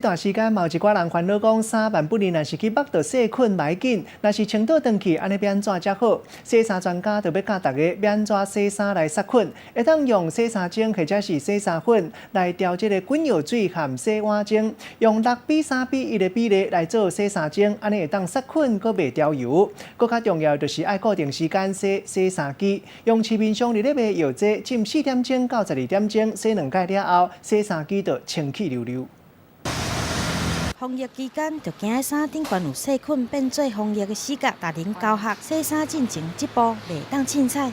段时间，嘛有一寡人烦恼讲，衫万不离若是去腹到细菌歹紧，若是穿倒转去，安尼要安怎才好？洗衫专家就要教大家要安怎洗衫来杀菌，会当用洗衫精或者是洗衫粉来调节个滚药水和洗碗精，用6:3:1的比例来做洗衫精，安尼会当杀菌，阁袂掉油。阁较重要就是爱固定时间洗衫机，用市面上日咧卖药剂，浸4点钟到12点钟，洗2摆了后，洗衫机就清气溜溜。 防疫期间，就惊衫顶悬有细菌，变做防疫的死角。达人教学洗衫进前一步袂当凊彩。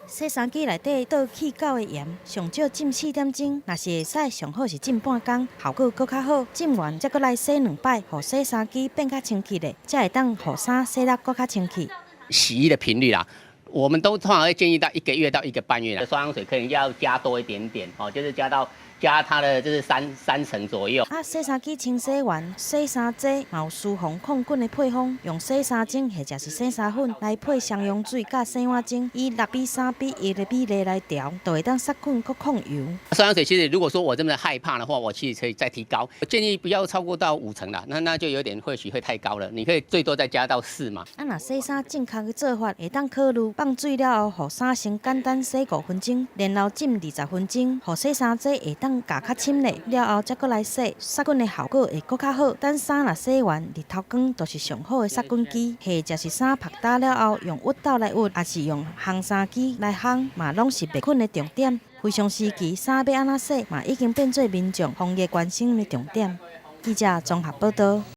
洗衫机内底倒去垢的盐，上少浸4点钟，若是会使，上好是浸半工，效果搁较好。浸完再搁来洗2摆，互洗衫机变较清气咧，才会当互衫洗得搁较清气。洗衣的频率啦。 我们都通常会建议到1个月到1个半月啦，双氧水可能要加多一点点哦，就是加它的就是三成左右。洗衫机清洗完，洗衫剂嘛有舒防抗菌的配方，用洗衫精或者是洗衫粉来配双氧水甲洗碗精，以6:3:1的比例来调，就会当杀菌佮抗油。双氧水其实如果说我这么害怕的话，我其实可以再提高，我建议不要超过到5成啦，那就有点或许会太高了，你可以最多再加到4嘛。若洗衫正确的做法，会当考虑。 放水了后，互衫先简单洗5分钟，然后浸20分钟，互洗衫剂会当加较深咧。了后再搁来洗，杀菌的效果会搁较好。等衫若洗完，日头光就是上好的杀菌机。或者是衫晒干了后，用熨斗来熨，也是用烘衫机来烘，嘛拢是灭菌的重点。非常时期，衫要安怎洗，嘛已经变做民众防疫关心的重点。记者综合报道。